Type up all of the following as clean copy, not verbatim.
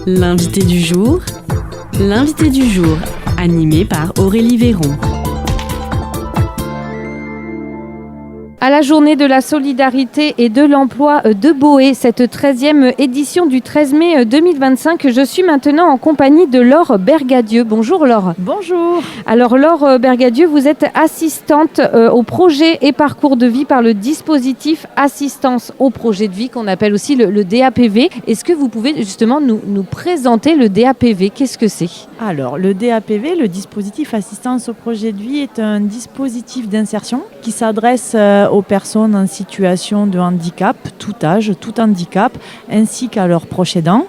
L'invité du jour, animé par Aurélie Véron. À la journée de la solidarité et de l'emploi de Boé, cette 13e édition du 13 mai 2025, je suis maintenant en compagnie de Laure Bergadieu. Bonjour Laure. Bonjour. Alors Laure Bergadieu, vous êtes assistante au projet et parcours de vie par le dispositif assistance au projet de vie qu'on appelle aussi le DAPV. Est-ce que vous pouvez justement nous présenter le DAPV? Qu'est-ce que c'est? Alors le DAPV, le dispositif assistance au projet de vie, est un dispositif d'insertion qui s'adresse aux personnes en situation de handicap, tout âge, tout handicap, ainsi qu'à leurs proches aidants,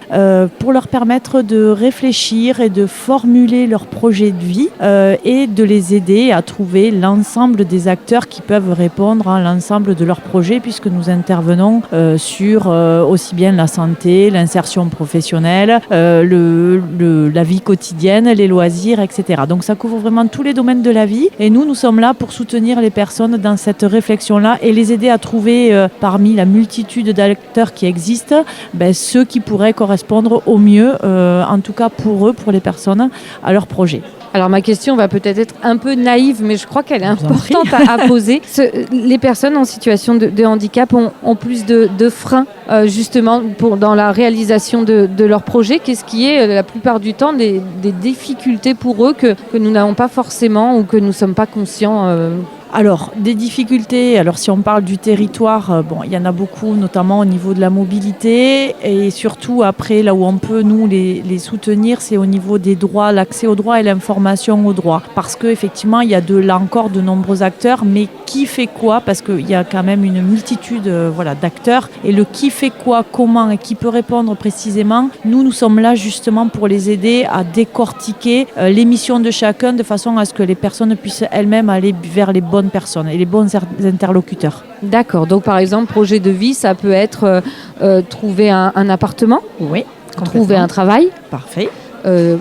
pour leur permettre de réfléchir et de formuler leur projet de vie et de les aider à trouver l'ensemble des acteurs qui peuvent répondre à l'ensemble de leur projet, puisque nous intervenons sur aussi bien la santé, l'insertion professionnelle, la vie quotidienne, les loisirs, etc. Donc ça couvre vraiment tous les domaines de la vie, et nous sommes là pour soutenir les personnes dans cette réflexion-là et les aider à trouver parmi la multitude d'acteurs qui existent, ceux qui pourraient correspondre au mieux, en tout cas pour eux, pour les personnes, à leur projet. Alors ma question va peut-être être un peu naïve, mais je crois qu'elle est importante à poser. Les personnes en situation de handicap ont plus de freins justement dans la réalisation de leur projet. Qu'est-ce qui est la plupart du temps des difficultés pour eux que nous n'avons pas forcément ou que nous ne sommes pas conscients Alors, des difficultés, si on parle du territoire, il y en a beaucoup, notamment au niveau de la mobilité, et surtout après, là où on peut nous les soutenir, c'est au niveau des droits, l'accès aux droits et l'information aux droits. Parce qu'effectivement, il y a là encore de nombreux acteurs, mais qui fait quoi? Parce qu'il y a quand même une multitude d'acteurs, et le qui fait quoi, comment et qui peut répondre précisément, nous sommes là justement pour les aider à décortiquer les missions de chacun, de façon à ce que les personnes puissent elles-mêmes aller vers les bonnes personnes et les bons interlocuteurs. D'accord, donc par exemple, projet de vie, ça peut être trouver un appartement, oui, trouver un travail. Parfait.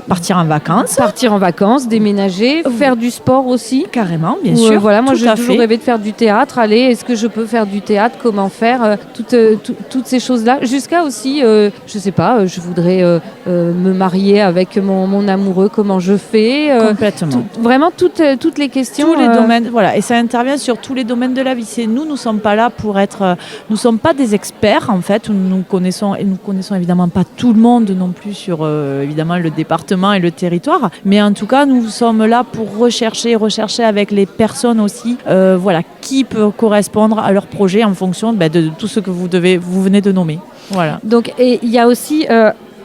Partir en vacances, déménager, faire du sport aussi. Carrément, bien sûr. Moi j'ai toujours rêvé de faire du théâtre. Allez, est-ce que je peux faire du théâtre? Comment faire? Toutes ces choses-là. Jusqu'à aussi, je sais pas, je voudrais me marier avec mon amoureux. Comment je fais? Complètement. Vraiment toutes les questions. Tous les domaines, et ça intervient sur tous les domaines de la vie. Nous sommes pas là pour être... nous sommes pas des experts, en fait. Nous connaissons évidemment pas tout le monde non plus sur, évidemment, le département et le territoire, mais en tout cas nous sommes là pour rechercher avec les personnes aussi qui peut correspondre à leur projet en fonction de tout ce que vous venez de nommer. Voilà. Donc il y a aussi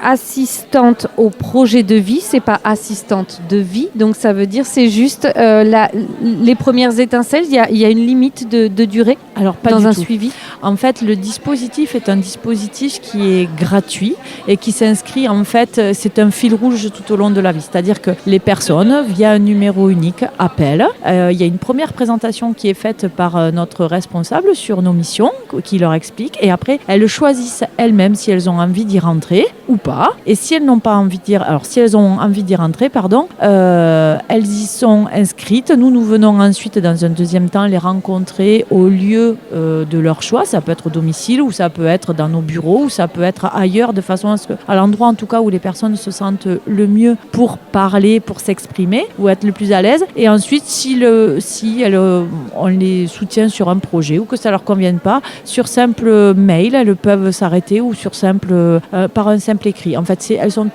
assistante au projet de vie, c'est pas assistante de vie, donc ça veut dire c'est juste les premières étincelles, il y a une limite de durée. Alors pas dans du un tout. Suivi. En fait, le dispositif est un dispositif qui est gratuit et qui s'inscrit, en fait, c'est un fil rouge tout au long de la vie. C'est-à-dire que les personnes, via un numéro unique, appellent. Il y a une première présentation qui est faite par notre responsable sur nos missions, qui leur explique, et après, elles choisissent elles-mêmes si elles ont envie d'y rentrer ou pas. Et si elles n'ont pas envie si elles ont envie d'y rentrer, elles y sont inscrites. Nous venons ensuite, dans un deuxième temps, les rencontrer au lieu de leur choix. Ça peut être au domicile, ou ça peut être dans nos bureaux, ou ça peut être ailleurs, de façon à l'endroit en tout cas où les personnes se sentent le mieux pour parler, pour s'exprimer, ou être le plus à l'aise. Et ensuite, on les soutient sur un projet ou que ça leur convienne pas, sur simple mail, elles peuvent s'arrêter, ou par un simple écrit. En fait, elles sont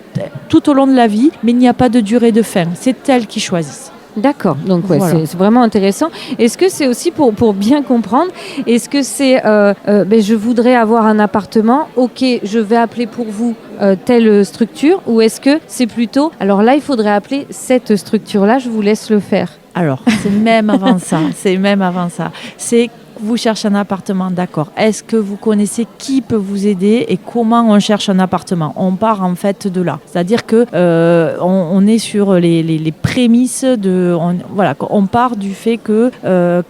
tout au long de la vie, mais il n'y a pas de durée de fin. C'est elles qui choisissent. D'accord, donc voilà. C'est vraiment intéressant. Est-ce que c'est aussi pour bien comprendre, est-ce que c'est je voudrais avoir un appartement, ok, je vais appeler pour vous telle structure, ou est-ce que c'est plutôt, alors là il faudrait appeler cette structure-là, je vous laisse le faire? Alors, c'est même avant ça. C'est vous cherchez un appartement, d'accord. Est-ce que vous connaissez qui peut vous aider et comment on cherche un appartement? On part en fait de là. C'est-à-dire que on est sur les prémices on part du fait que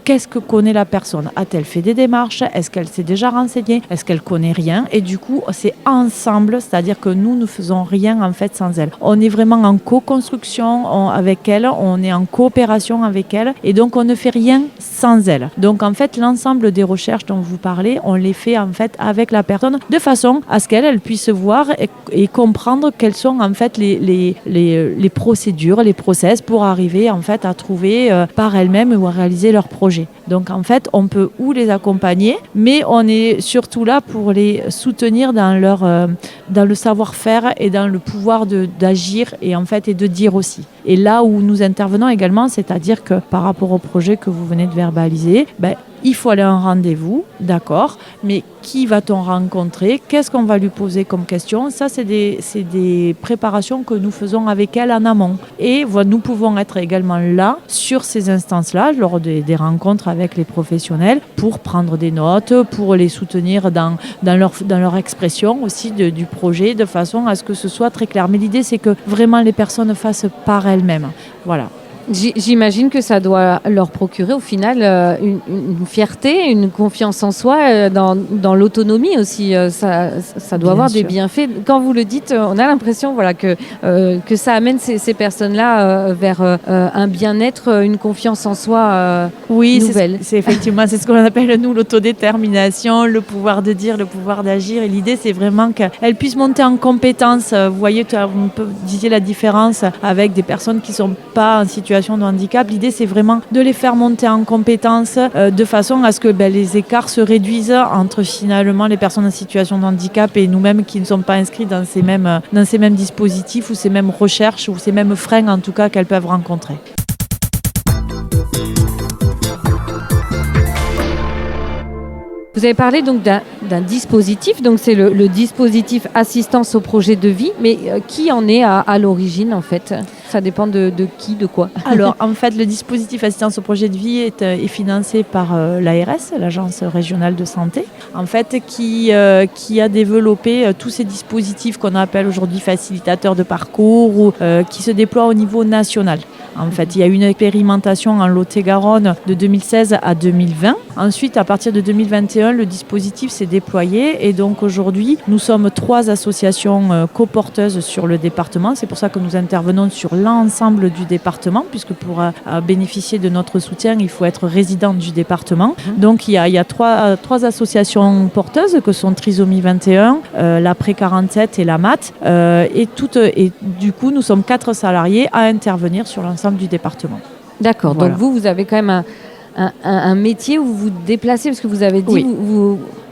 qu'est-ce que connaît la personne? A-t-elle fait des démarches? Est-ce qu'elle s'est déjà renseignée? Est-ce qu'elle connaît rien? Et du coup, c'est ensemble, c'est-à-dire que nous ne faisons rien en fait sans elle. On est vraiment en co-construction avec elle, on est en coopération avec elle, et donc on ne fait rien sans elle. Donc en fait, l'ensemble l'ensemble des recherches dont vous parlez, on les fait en fait avec la personne de façon à ce qu'elle puisse voir et comprendre quelles sont en fait les procédures, les process pour arriver en fait à trouver par elle-même ou à réaliser leur projet. Donc en fait, on peut ou les accompagner, mais on est surtout là pour les soutenir dans le savoir-faire et dans le pouvoir d'agir et en fait et de dire aussi. Et là où nous intervenons également, c'est-à-dire que par rapport au projet que vous venez de verbaliser, il faut aller à un rendez-vous, d'accord, mais qui va-t-on rencontrer? Qu'est-ce qu'on va lui poser comme question? Ça, c'est des préparations que nous faisons avec elle en amont. Et nous pouvons être également là, sur ces instances-là, lors des rencontres avec les professionnels, pour prendre des notes, pour les soutenir dans leur expression aussi du projet, de façon à ce que ce soit très clair. Mais l'idée, c'est que vraiment les personnes fassent par elles-mêmes. Voilà. J'imagine que ça doit leur procurer au final une fierté, une confiance en soi dans l'autonomie aussi. Ça doit avoir des bienfaits. Quand vous le dites, on a l'impression que ça amène ces personnes-là vers un bien-être, une confiance en soi nouvelle. C'est effectivement c'est ce qu'on appelle nous l'autodétermination, le pouvoir de dire, le pouvoir d'agir. Et l'idée, c'est vraiment qu'elles puissent monter en compétence. Vous voyez, vous disiez la différence avec des personnes qui ne sont pas en situation de handicap. L'idée, c'est vraiment de les faire monter en compétences de façon à ce que les écarts se réduisent entre finalement les personnes en situation de handicap et nous-mêmes qui ne sommes pas inscrits dans ces mêmes dispositifs ou ces mêmes recherches ou ces mêmes freins en tout cas qu'elles peuvent rencontrer. Vous avez parlé donc d'un dispositif, donc c'est le dispositif assistance au projet de vie, mais qui en est à l'origine en fait? Ça dépend de qui, de quoi? Alors en fait, le dispositif assistance au projet de vie est financé par l'ARS, l'Agence régionale de santé, en fait qui a développé tous ces dispositifs qu'on appelle aujourd'hui facilitateurs de parcours ou qui se déploient au niveau national. En fait, il y a eu une expérimentation en Lot-et-Garonne de 2016 à 2020. Ensuite, à partir de 2021, le dispositif s'est déployé et donc aujourd'hui, nous sommes 3 associations coporteuses sur le département. C'est pour ça que nous intervenons sur l'ensemble du département, puisque pour bénéficier de notre soutien, il faut être résident du département. Donc, il y a 3 associations porteuses que sont Trisomie 21, la Pré 47 et la MAT. Et du coup, nous sommes 4 salariés à intervenir sur l'ensemble du département. D'accord, voilà. Donc vous avez quand même un métier où vous vous déplacez, parce que vous avez dit oui.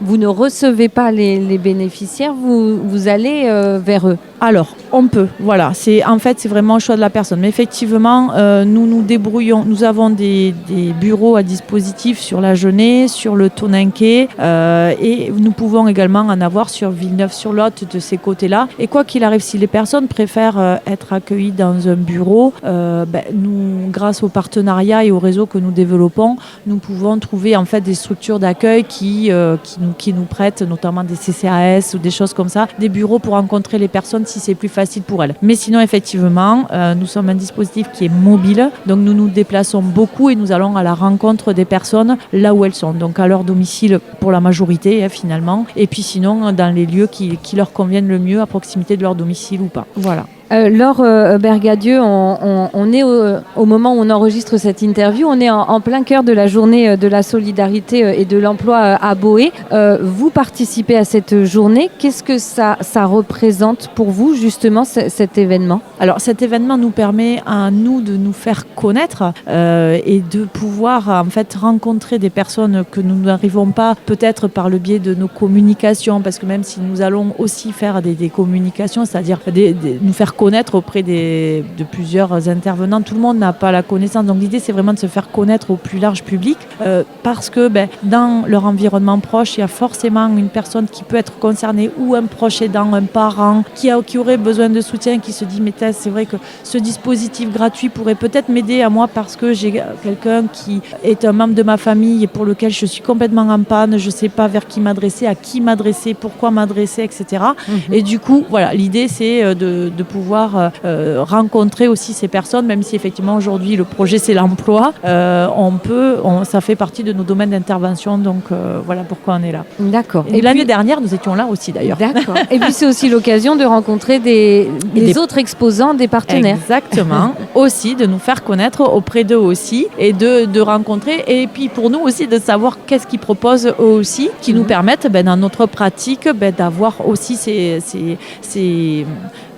vous ne recevez pas les bénéficiaires, vous allez vers eux. Alors, on peut, voilà. C'est vraiment le choix de la personne. Mais effectivement, nous nous débrouillons. Nous avons des bureaux à dispositif sur la Genée, sur le Toninquet, et nous pouvons également en avoir sur Villeneuve-sur-Lot, de ces côtés-là. Et quoi qu'il arrive, si les personnes préfèrent être accueillies dans un bureau, nous, grâce au partenariat et au réseau que nous développons, nous pouvons trouver en fait des structures d'accueil qui nous prêtent, notamment des CCAS ou des choses comme ça, des bureaux pour rencontrer les personnes si c'est plus facile pour elles. Mais sinon, effectivement, nous sommes un dispositif qui est mobile, donc nous nous déplaçons beaucoup et nous allons à la rencontre des personnes là où elles sont, donc à leur domicile pour la majorité finalement, et puis sinon dans les lieux qui leur conviennent le mieux, à proximité de leur domicile ou pas. Voilà. Laure Bergadieu, on est au moment où on enregistre cette interview, on est en plein cœur de la journée de la solidarité et de l'emploi à Boë. Vous participez à cette journée. Qu'est-ce que ça représente pour vous, justement, cet événement? Alors, cet événement nous permet à nous de nous faire connaître et de pouvoir en fait rencontrer des personnes que nous n'arrivons pas, peut-être par le biais de nos communications, parce que même si nous allons aussi faire des communications, c'est-à-dire nous faire connaître auprès de plusieurs intervenants. Tout le monde n'a pas la connaissance. Donc l'idée, c'est vraiment de se faire connaître au plus large public parce que dans leur environnement proche, il y a forcément une personne qui peut être concernée ou un proche aidant, un parent qui aurait besoin de soutien, qui se dit mais c'est vrai que ce dispositif gratuit pourrait peut-être m'aider à moi parce que j'ai quelqu'un qui est un membre de ma famille et pour lequel je suis complètement en panne, je ne sais pas vers qui m'adresser, à qui m'adresser, pourquoi m'adresser, etc. Et du coup, voilà, l'idée, c'est de pouvoir pouvoir rencontrer aussi ces personnes, même si effectivement aujourd'hui le projet c'est l'emploi, ça fait partie de nos domaines d'intervention, donc voilà pourquoi on est là. D'accord. Et l'année dernière, nous étions là aussi d'ailleurs. D'accord. Et puis c'est aussi l'occasion de rencontrer des autres exposants, des partenaires. Exactement. Aussi de nous faire connaître auprès d'eux aussi et de rencontrer, et puis pour nous aussi de savoir qu'est-ce qu'ils proposent eux aussi, qui nous permettent dans notre pratique d'avoir aussi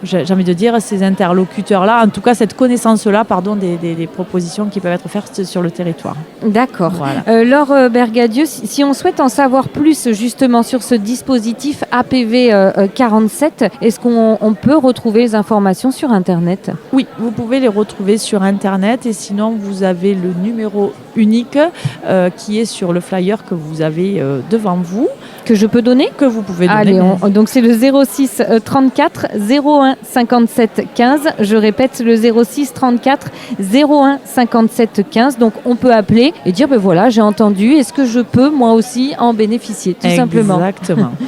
j'ai envie de dire, ces interlocuteurs-là, en tout cas cette connaissance-là, des propositions qui peuvent être faites sur le territoire. D'accord. Voilà. Laure Bergadieu, si on souhaite en savoir plus justement sur ce dispositif APV 47, est-ce qu'on peut retrouver les informations sur Internet ? Oui, vous pouvez les retrouver sur Internet, et sinon vous avez le numéro unique qui est sur le flyer que vous avez devant vous. Que je peux donner ? Que vous pouvez donner. Allez, donc c'est le 06 34 01 57 15. Je répète, le 06 34 01 57 15. Donc on peut appeler et dire, voilà, j'ai entendu, est-ce que je peux moi aussi en bénéficier, tout simplement.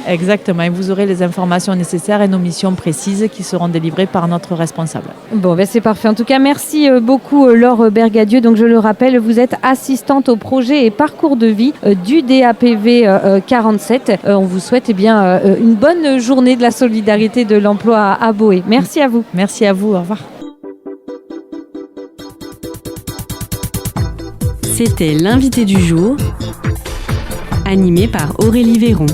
Exactement. Et vous aurez les informations nécessaires et nos missions précises qui seront délivrées par notre responsable. Bon, c'est parfait. En tout cas, merci beaucoup Laure Bergadieu. Donc je le rappelle, vous êtes assistante au projet et parcours de vie du DAPV 47. On vous souhaite une bonne journée de la solidarité de l'emploi à Boë. Merci à vous. Merci à vous, au revoir. C'était l'invité du jour, animé par Aurélie Véron.